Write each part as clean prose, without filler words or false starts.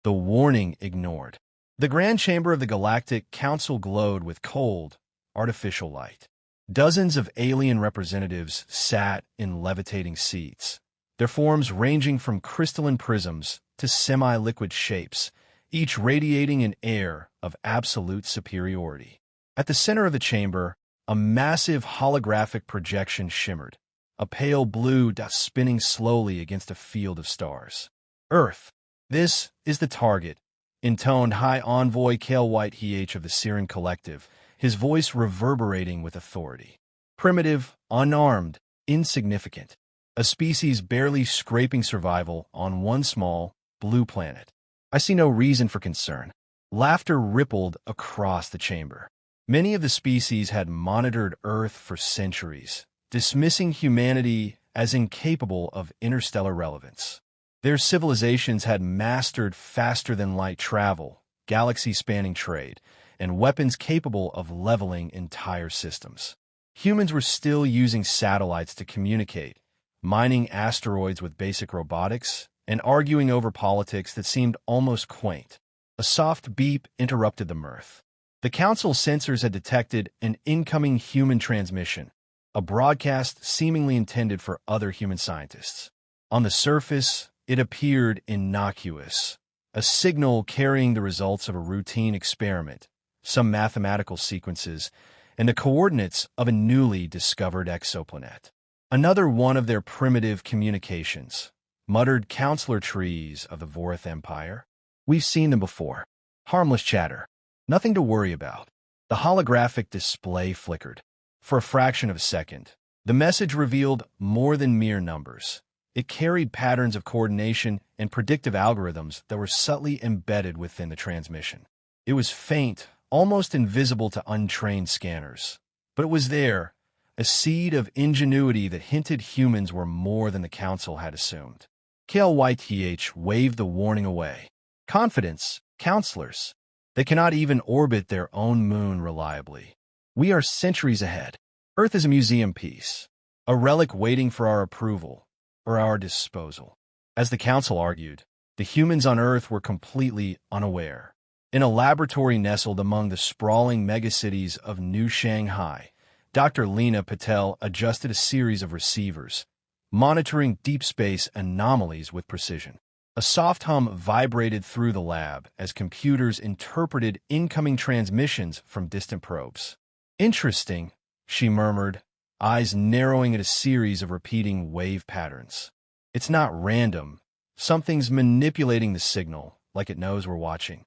the warning ignored. The grand chamber of the Galactic Council glowed with cold, artificial light. Dozens of alien representatives sat in levitating seats, their forms ranging from crystalline prisms to semi-liquid shapes, each radiating an air of absolute superiority. At the center of the chamber, a massive holographic projection shimmered, a pale blue dot spinning slowly against a field of stars. Earth, this is the target, intoned High Envoy Kale White of the Siren Collective, his voice reverberating with authority. Primitive, unarmed, insignificant. A species barely scraping survival on one small, blue planet. I see no reason for concern. Laughter rippled across the chamber. Many of the species had monitored Earth for centuries, dismissing humanity as incapable of interstellar relevance. Their civilizations had mastered faster-than-light travel, galaxy-spanning trade, and weapons capable of leveling entire systems. Humans were still using satellites to communicate, mining asteroids with basic robotics, and arguing over politics that seemed almost quaint. A soft beep interrupted the mirth. The Council sensors had detected an incoming human transmission, a broadcast seemingly intended for other human scientists. On the surface, it appeared innocuous, a signal carrying the results of a routine experiment, some mathematical sequences, and the coordinates of a newly discovered exoplanet. Another one of their primitive communications, muttered counselor trees of the Vorith Empire. We've seen them before. Harmless chatter. Nothing to worry about. The holographic display flickered. For a fraction of a second, the message revealed more than mere numbers. It carried patterns of coordination and predictive algorithms that were subtly embedded within the transmission. It was faint, almost invisible to untrained scanners. But it was there, a seed of ingenuity that hinted humans were more than the Council had assumed. Kale White waved the warning away. Confidence, counselors. They cannot even orbit their own moon reliably. We are centuries ahead. Earth is a museum piece, a relic waiting for our approval, or our disposal. As the Council argued, the humans on Earth were completely unaware. In a laboratory nestled among the sprawling megacities of New Shanghai, Dr. Lena Patel adjusted a series of receivers, monitoring deep space anomalies with precision. A soft hum vibrated through the lab as computers interpreted incoming transmissions from distant probes. Interesting, she murmured, eyes narrowing at a series of repeating wave patterns. It's not random. Something's manipulating the signal, like it knows we're watching.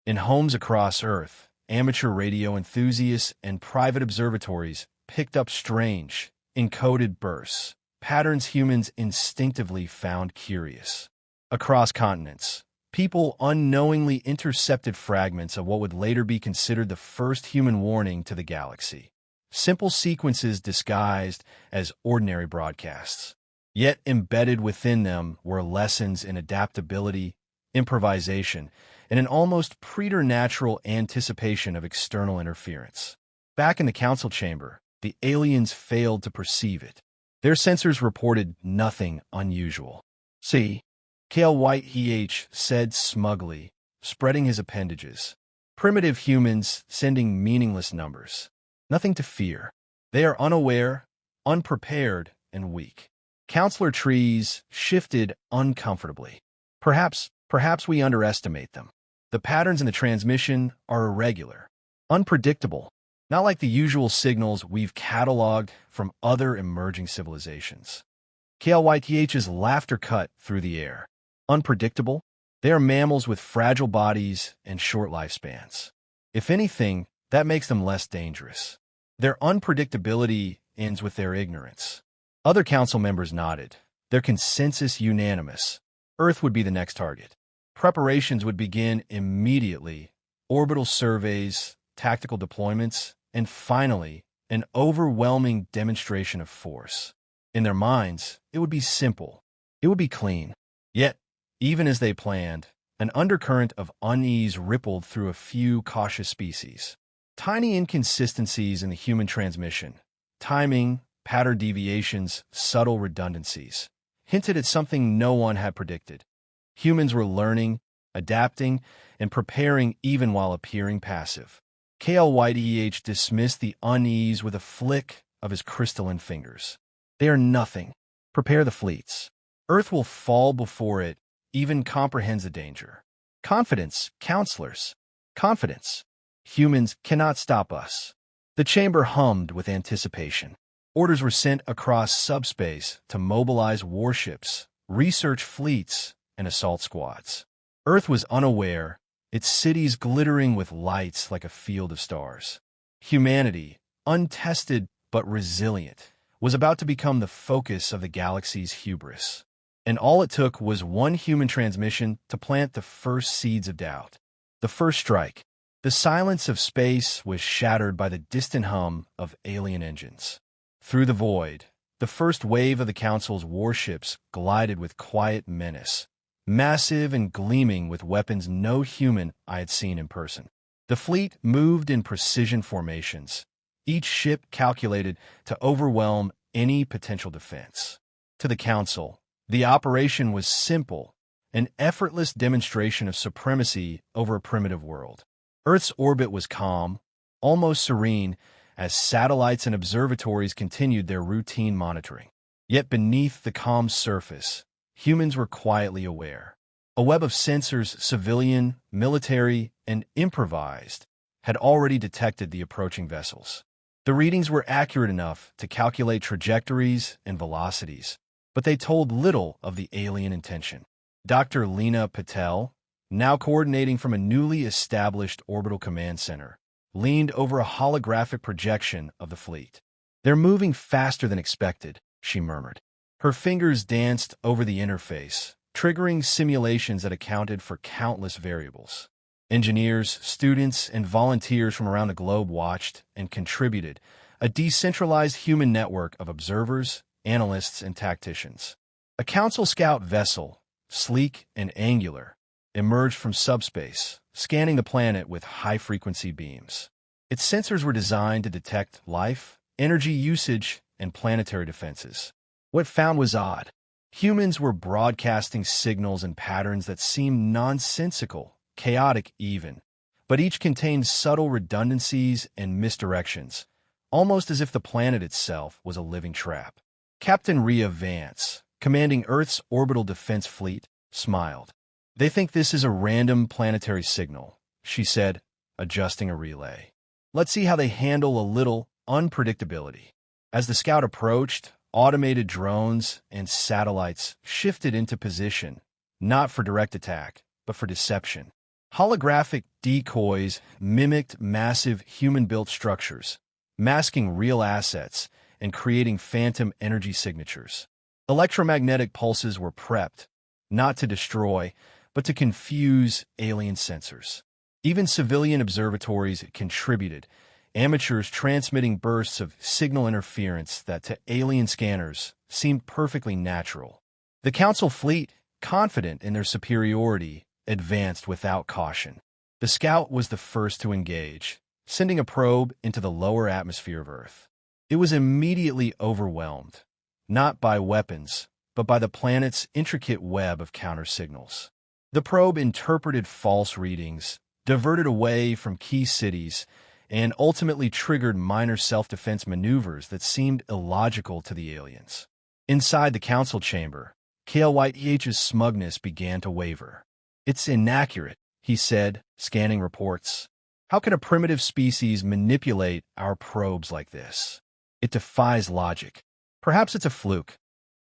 In homes across Earth, amateur radio enthusiasts and private observatories picked up strange, encoded bursts, patterns humans instinctively found curious. Across continents, people unknowingly intercepted fragments of what would later be considered the first human warning to the galaxy. Simple sequences disguised as ordinary broadcasts. Yet embedded within them were lessons in adaptability, improvisation, and an almost preternatural anticipation of external interference. Back in the Council chamber, the aliens failed to perceive it. Their sensors reported nothing unusual. See, Kale White said smugly, spreading his appendages. Primitive humans sending meaningless numbers. Nothing to fear. They are unaware, unprepared, and weak. Counselor trees shifted uncomfortably. Perhaps we underestimate them. The patterns in the transmission are irregular, unpredictable, not like the usual signals we've cataloged from other emerging civilizations. Kale White's laughter cut through the air. Unpredictable? They are mammals with fragile bodies and short lifespans. If anything, that makes them less dangerous. Their unpredictability ends with their ignorance. Other council members nodded, their consensus unanimous. Earth would be the next target. Preparations would begin immediately, orbital surveys, tactical deployments, and finally, an overwhelming demonstration of force. In their minds, it would be simple. It would be clean. Yet, even as they planned, an undercurrent of unease rippled through a few cautious species. Tiny inconsistencies in the human transmission, timing, pattern deviations, subtle redundancies, hinted at something no one had predicted. Humans were learning, adapting, and preparing even while appearing passive. Galactic dismissed the unease with a flick of his crystalline fingers. They are nothing. Prepare the fleets. Earth will fall before it even comprehends the danger. Confidence, counselors. Confidence. Humans cannot stop us. The chamber hummed with anticipation. Orders were sent across subspace to mobilize warships, research fleets, and assault squads. Earth was unaware, its cities glittering with lights like a field of stars. Humanity, untested but resilient, was about to become the focus of the galaxy's hubris. And all it took was one human transmission to plant the first seeds of doubt. The first strike. The silence of space was shattered by the distant hum of alien engines. Through the void, the first wave of the Council's warships glided with quiet menace, massive and gleaming with weapons no human I had seen in person. The fleet moved in precision formations, each ship calculated to overwhelm any potential defense. To the Council, the operation was simple, an effortless demonstration of supremacy over a primitive world. Earth's orbit was calm, almost serene, as satellites and observatories continued their routine monitoring. Yet beneath the calm surface, humans were quietly aware. A web of sensors, civilian, military, and improvised, had already detected the approaching vessels. The readings were accurate enough to calculate trajectories and velocities, but they told little of the alien intention. Dr. Lena Patel, now coordinating from a newly established orbital command center, leaned over a holographic projection of the fleet. "They're moving faster than expected," she murmured. Her fingers danced over the interface, triggering simulations that accounted for countless variables. Engineers, students, and volunteers from around the globe watched and contributed, a decentralized human network of observers, analysts, and tacticians. A Council scout vessel, sleek and angular, emerged from subspace, scanning the planet with high-frequency beams. Its sensors were designed to detect life, energy usage, and planetary defenses. What it found was odd. Humans were broadcasting signals and patterns that seemed nonsensical, chaotic even, but each contained subtle redundancies and misdirections, almost as if the planet itself was a living trap. Captain Rhea Vance, commanding Earth's orbital defense fleet, smiled. "They think this is a random planetary signal," she said, adjusting a relay. "Let's see how they handle a little unpredictability." As the scout approached, automated drones and satellites shifted into position, not for direct attack, but for deception. Holographic decoys mimicked massive human-built structures, masking real assets and creating phantom energy signatures. Electromagnetic pulses were prepped, not to destroy, but to confuse alien sensors. Even civilian observatories contributed, amateurs transmitting bursts of signal interference that to alien scanners seemed perfectly natural. The Council fleet, confident in their superiority, advanced without caution. The Scout was the first to engage, sending a probe into the lower atmosphere of Earth. It was immediately overwhelmed, not by weapons, but by the planet's intricate web of counter-signals. The probe interpreted false readings, diverted away from key cities, and ultimately triggered minor self-defense maneuvers that seemed illogical to the aliens. Inside the Council chamber, Galactic's smugness began to waver. "It's inaccurate," he said, scanning reports. "How can a primitive species manipulate our probes like this? It defies logic. Perhaps it's a fluke."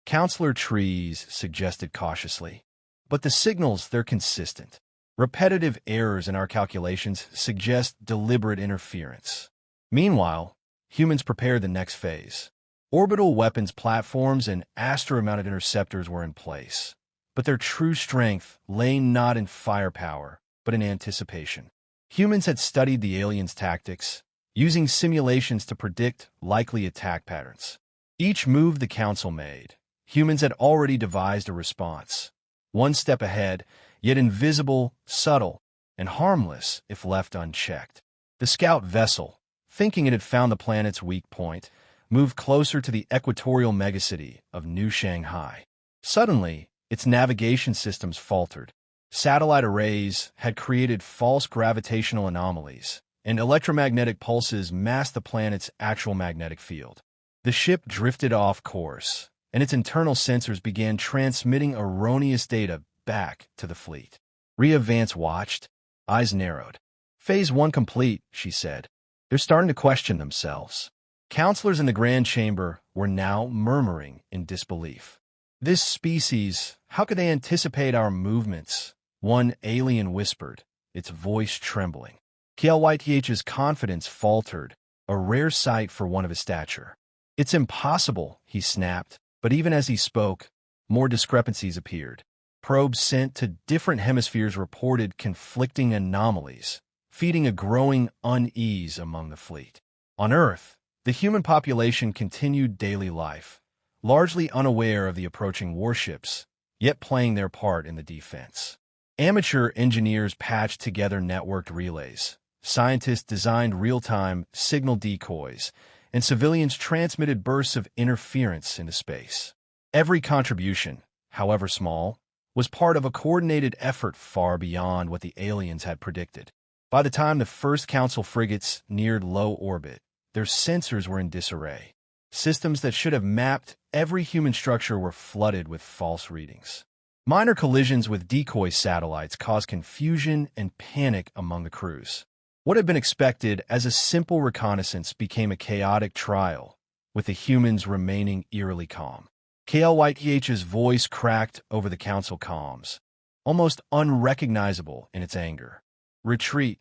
Counselor Trees suggested cautiously. "But the signals, they're consistent. Repetitive errors in our calculations suggest deliberate interference." Meanwhile, humans prepared the next phase. Orbital weapons platforms and astro-mounted interceptors were in place, but their true strength lay not in firepower, but in anticipation. Humans had studied the aliens' tactics, using simulations to predict likely attack patterns. Each move the Council made, humans had already devised a response. One step ahead, yet invisible, subtle, and harmless if left unchecked. The scout vessel, thinking it had found the planet's weak point, moved closer to the equatorial megacity of New Shanghai. Suddenly, its navigation systems faltered. Satellite arrays had created false gravitational anomalies, and electromagnetic pulses masked the planet's actual magnetic field. The ship drifted off course, and its internal sensors began transmitting erroneous data back to the fleet. Rhea Vance watched, eyes narrowed. "Phase 1 complete," she said. "They're starting to question themselves." Counselors in the Grand Chamber were now murmuring in disbelief. "This species, how could they anticipate our movements?" One alien whispered, its voice trembling. KLYTH's confidence faltered, a rare sight for one of his stature. "It's impossible," he snapped, but even as he spoke, more discrepancies appeared. Probes sent to different hemispheres reported conflicting anomalies, feeding a growing unease among the fleet. On Earth, the human population continued daily life, largely unaware of the approaching warships, yet playing their part in the defense. Amateur engineers patched together networked relays, scientists designed real-time signal decoys, and civilians transmitted bursts of interference into space. Every contribution, however small, was part of a coordinated effort far beyond what the aliens had predicted. By the time the first Council frigates neared low orbit, their sensors were in disarray. Systems that should have mapped every human structure were flooded with false readings. Minor collisions with decoy satellites caused confusion and panic among the crews. What had been expected as a simple reconnaissance became a chaotic trial, with the humans remaining eerily calm. KLYTH's voice cracked over the Council comms, almost unrecognizable in its anger. "Retreat.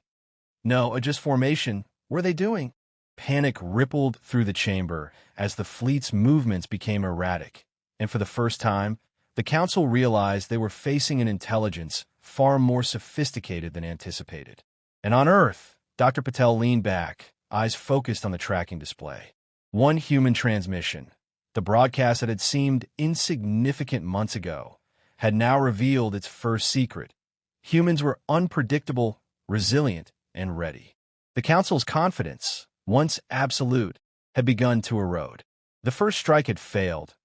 No, just formation. What are they doing?" Panic rippled through the chamber as the fleet's movements became erratic, and for the first time, the Council realized they were facing an intelligence far more sophisticated than anticipated. And on Earth, Dr. Patel leaned back, eyes focused on the tracking display. One human transmission, the broadcast that had seemed insignificant months ago, had now revealed its first secret. Humans were unpredictable, resilient, and ready. The Council's confidence, once absolute, had begun to erode. The first strike had failed,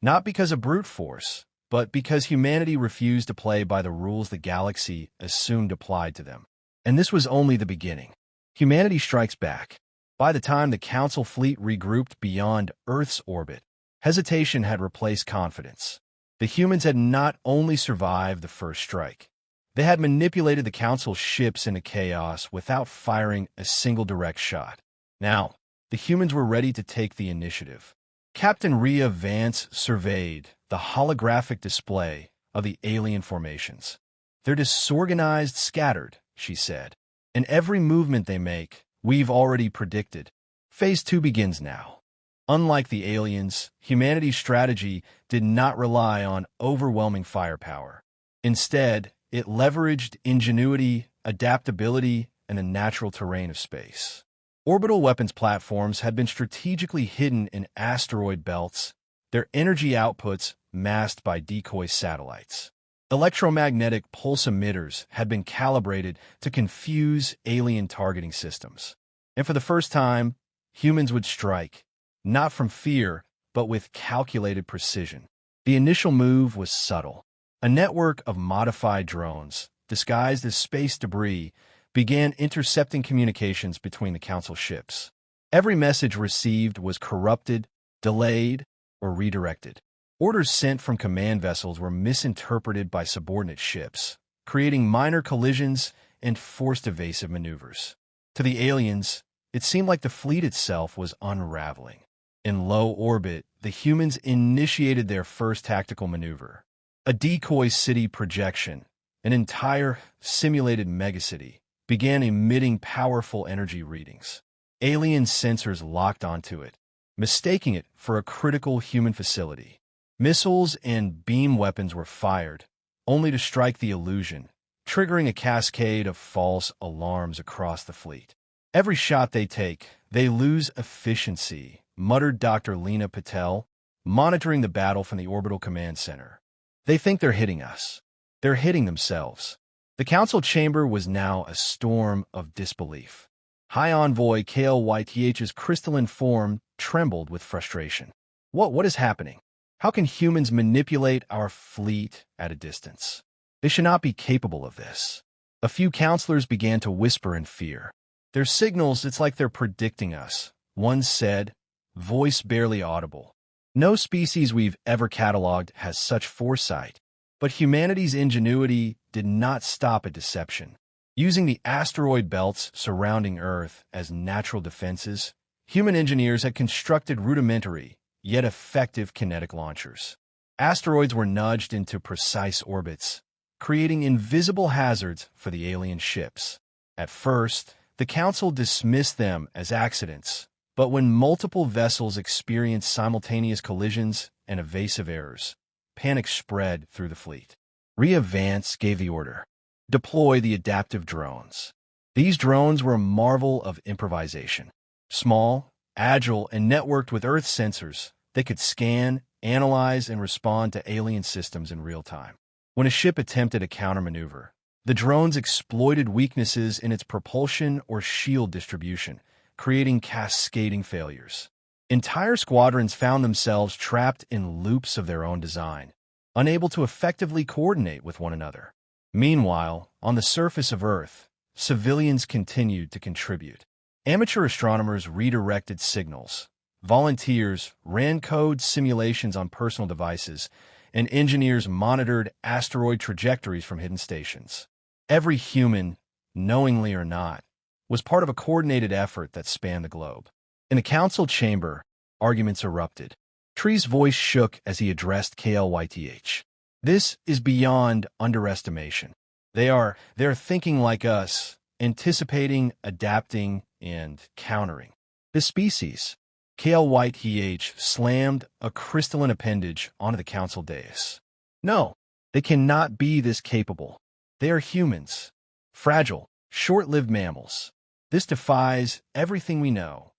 not because of brute force, but because humanity refused to play by the rules the galaxy assumed applied to them. And this was only the beginning. Humanity strikes back. By the time the Council fleet regrouped beyond Earth's orbit, hesitation had replaced confidence. The humans had not only survived the first strike, they had manipulated the Council's ships into chaos without firing a single direct shot. Now, the humans were ready to take the initiative. Captain Rhea Vance surveyed the holographic display of the alien formations. "They're disorganized, scattered," she said. "And every movement they make, we've already predicted. Phase 2 begins now." Unlike the aliens, humanity's strategy did not rely on overwhelming firepower. Instead, it leveraged ingenuity, adaptability, and the natural terrain of space. Orbital weapons platforms had been strategically hidden in asteroid belts, their energy outputs masked by decoy satellites. Electromagnetic pulse emitters had been calibrated to confuse alien targeting systems. And for the first time, humans would strike, not from fear, but with calculated precision. The initial move was subtle. A network of modified drones, disguised as space debris, began intercepting communications between the Council ships. Every message received was corrupted, delayed, or redirected. Orders sent from command vessels were misinterpreted by subordinate ships, creating minor collisions and forced evasive maneuvers. To the aliens, it seemed like the fleet itself was unraveling. In low orbit, the humans initiated their first tactical maneuver. A decoy city projection, an entire simulated megacity, began emitting powerful energy readings. Alien sensors locked onto it, mistaking it for a critical human facility. Missiles and beam weapons were fired, only to strike the illusion, triggering a cascade of false alarms across the fleet. "Every shot they take, they lose efficiency," muttered Dr. Lena Patel, monitoring the battle from the Orbital Command Center. "They think they're hitting us. They're hitting themselves." The Council chamber was now a storm of disbelief. High Envoy KLYTH's crystalline form trembled with frustration. What is happening? How can humans manipulate our fleet at a distance? They should not be capable of this. A few counselors began to whisper in fear. Their signals, it's like they're predicting us. One said, voice barely audible. No species we've ever cataloged has such foresight. But humanity's ingenuity did not stop at deception. Using the asteroid belts surrounding Earth as natural defenses, human engineers had constructed rudimentary, yet effective kinetic launchers. Asteroids were nudged into precise orbits, creating invisible hazards for the alien ships. At first, the Council dismissed them as accidents, but when multiple vessels experienced simultaneous collisions and evasive errors, panic spread through the fleet. Rhea Vance gave the order, deploy the adaptive drones. These drones were a marvel of improvisation. Small, agile, and networked with Earth sensors, they could scan, analyze, and respond to alien systems in real time. When a ship attempted a countermaneuver, the drones exploited weaknesses in its propulsion or shield distribution, creating cascading failures. Entire squadrons found themselves trapped in loops of their own design, unable to effectively coordinate with one another. Meanwhile, on the surface of Earth, civilians continued to contribute. Amateur astronomers redirected signals. Volunteers ran code simulations on personal devices, and engineers monitored asteroid trajectories from hidden stations. Every human, knowingly or not, was part of a coordinated effort that spanned the globe. In the council chamber, arguments erupted. Tree's voice shook as he addressed KLYTH. This is beyond underestimation. They're thinking like us, anticipating, adapting, and countering. This species, KLYTH, slammed a crystalline appendage onto the council dais. No, they cannot be this capable. They are humans, fragile, short-lived mammals. This defies everything we know.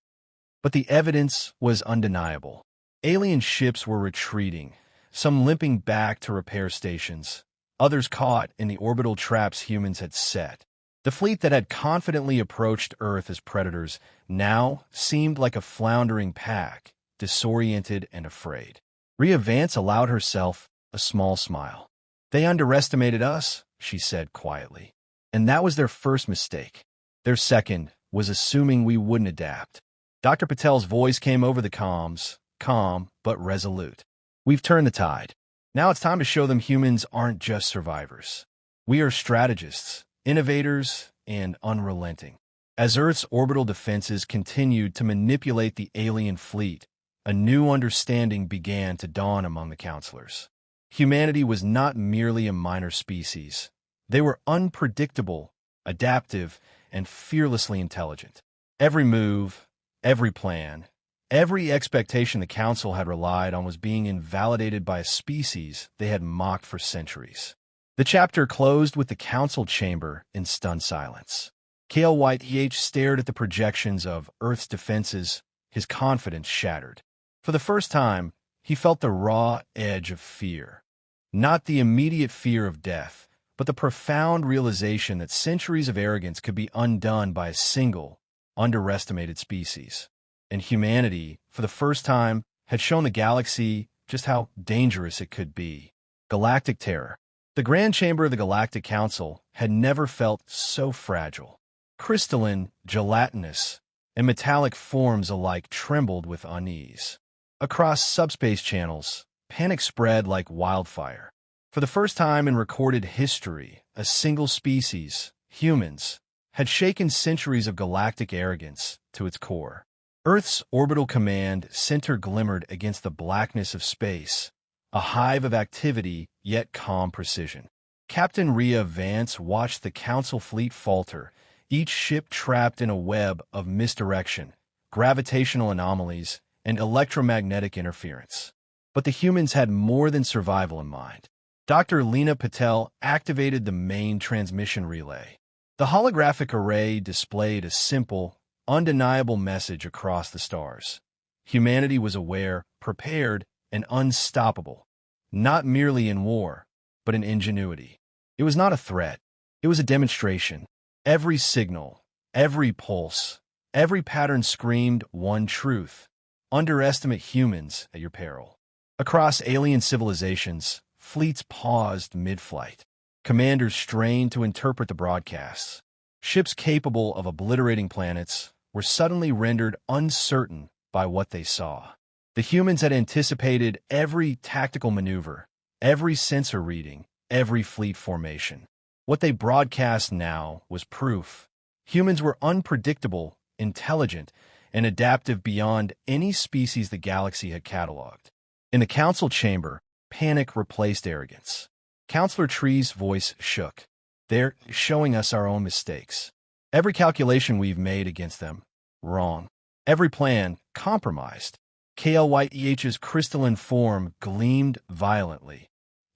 But the evidence was undeniable. Alien ships were retreating, some limping back to repair stations, others caught in the orbital traps humans had set. The fleet that had confidently approached Earth as predators now seemed like a floundering pack, disoriented and afraid. Rhea Vance allowed herself a small smile. They underestimated us, she said quietly. And that was their first mistake. Their second was assuming we wouldn't adapt. Dr. Patel's voice came over the comms, calm but resolute. We've turned the tide. Now it's time to show them humans aren't just survivors. We are strategists, innovators, and unrelenting. As Earth's orbital defenses continued to manipulate the alien fleet, a new understanding began to dawn among the counselors. Humanity was not merely a minor species. They were unpredictable, adaptive, and fearlessly intelligent. Every move, every plan, every expectation the Council had relied on was being invalidated by a species they had mocked for centuries. The chapter closed with the Council chamber in stunned silence. KLYTH stared at the projections of Earth's defenses, his confidence shattered. For the first time, he felt the raw edge of fear. Not the immediate fear of death, but the profound realization that centuries of arrogance could be undone by a single, underestimated species. And humanity, for the first time, had shown the galaxy just how dangerous it could be. Galactic terror. The Grand Chamber of the Galactic Council had never felt so fragile. Crystalline, gelatinous, and metallic forms alike trembled with unease. Across subspace channels, panic spread like wildfire. For the first time in recorded history, a single species, humans, had shaken centuries of galactic arrogance to its core. Earth's orbital command center glimmered against the blackness of space, a hive of activity yet calm precision. Captain Rhea Vance watched the Council fleet falter, each ship trapped in a web of misdirection, gravitational anomalies, and electromagnetic interference. But the humans had more than survival in mind. Dr. Lena Patel activated the main transmission relay. The holographic array displayed a simple, undeniable message across the stars. Humanity was aware, prepared, and unstoppable, not merely in war, but in ingenuity. It was not a threat. It was a demonstration. Every signal, every pulse, every pattern screamed one truth. Underestimate humans at your peril. Across alien civilizations, fleets paused mid-flight. Commanders strained to interpret the broadcasts. Ships capable of obliterating planets were suddenly rendered uncertain by what they saw. The humans had anticipated every tactical maneuver, every sensor reading, every fleet formation. What they broadcast now was proof. Humans were unpredictable, intelligent, and adaptive beyond any species the galaxy had cataloged. In the council chamber, panic replaced arrogance. Counselor Tree's voice shook. They're showing us our own mistakes. Every calculation we've made against them, wrong. Every plan, compromised. KLYEH's crystalline form gleamed violently,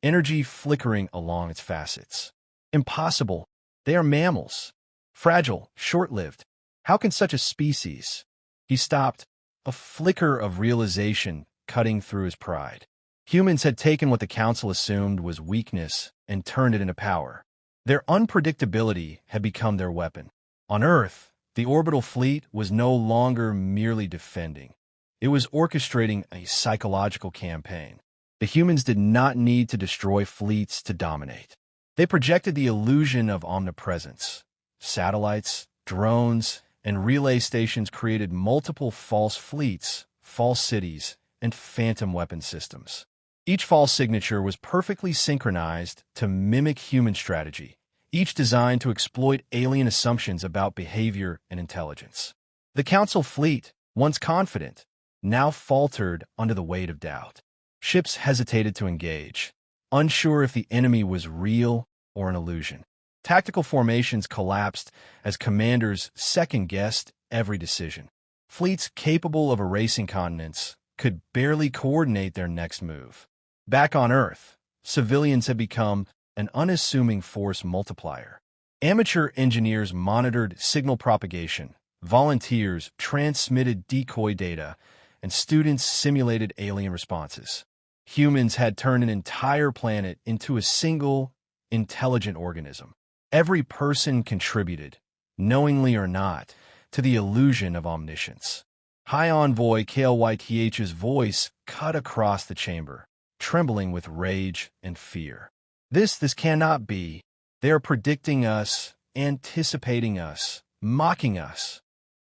energy flickering along its facets. Impossible. They are mammals. Fragile, short-lived. How can such a species? He stopped, a flicker of realization cutting through his pride. Humans had taken what the Council assumed was weakness and turned it into power. Their unpredictability had become their weapon. On Earth, the orbital fleet was no longer merely defending. It was orchestrating a psychological campaign. The humans did not need to destroy fleets to dominate. They projected the illusion of omnipresence. Satellites, drones, and relay stations created multiple false fleets, false cities, and phantom weapon systems. Each false signature was perfectly synchronized to mimic human strategy, each designed to exploit alien assumptions about behavior and intelligence. The Council fleet, once confident, now faltered under the weight of doubt. Ships hesitated to engage, unsure if the enemy was real or an illusion. Tactical formations collapsed as commanders second-guessed every decision. Fleets capable of erasing continents could barely coordinate their next move. Back on Earth, civilians had become an unassuming force multiplier. Amateur engineers monitored signal propagation, volunteers transmitted decoy data, and students simulated alien responses. Humans had turned an entire planet into a single, intelligent organism. Every person contributed, knowingly or not, to the illusion of omniscience. High Envoy KLYTH's voice cut across the chamber, trembling with rage and fear. This cannot be. They are predicting us, anticipating us, mocking us.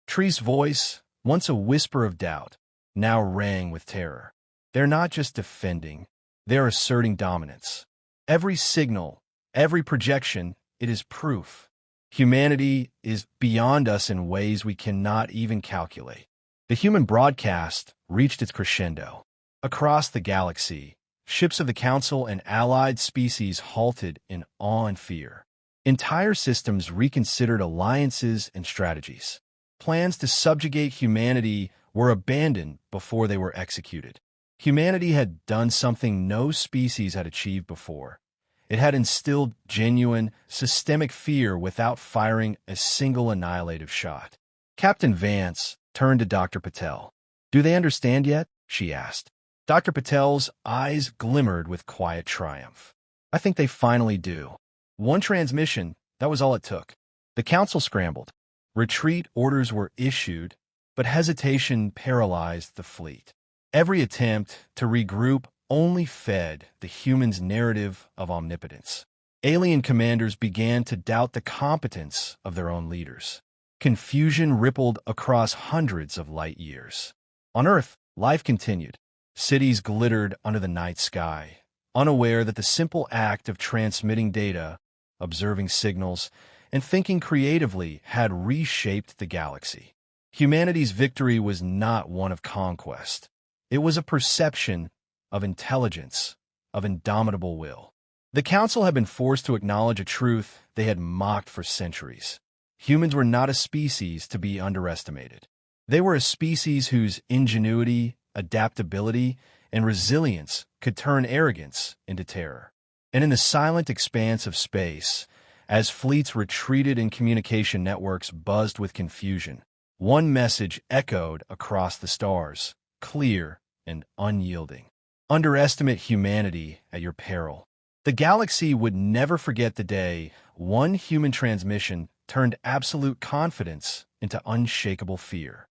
Tree's voice, once a whisper of doubt, now rang with terror. They're not just defending, they're asserting dominance. Every signal, every projection, it is proof. Humanity is beyond us in ways we cannot even calculate. The human broadcast reached its crescendo. Across the galaxy, ships of the Council and allied species halted in awe and fear. Entire systems reconsidered alliances and strategies. Plans to subjugate humanity were abandoned before they were executed. Humanity had done something no species had achieved before. It had instilled genuine, systemic fear without firing a single annihilative shot. Captain Vance turned to Dr. Patel. "Do they understand yet?" she asked. Dr. Patel's eyes glimmered with quiet triumph. "I think they finally do." One transmission, that was all it took. The Council scrambled. Retreat orders were issued, but hesitation paralyzed the fleet. Every attempt to regroup only fed the humans' narrative of omnipotence. Alien commanders began to doubt the competence of their own leaders. Confusion rippled across hundreds of light years. On Earth, life continued. Cities glittered under the night sky, unaware that the simple act of transmitting data, observing signals, and thinking creatively had reshaped the galaxy. Humanity's victory was not one of conquest. It was a perception of intelligence, of indomitable will. The Council had been forced to acknowledge a truth they had mocked for centuries. Humans were not a species to be underestimated. They were a species whose ingenuity, adaptability, and resilience could turn arrogance into terror. And in the silent expanse of space, as fleets retreated and communication networks buzzed with confusion, one message echoed across the stars, clear and unyielding. Underestimate humanity at your peril. The galaxy would never forget the day one human transmission turned absolute confidence into unshakable fear.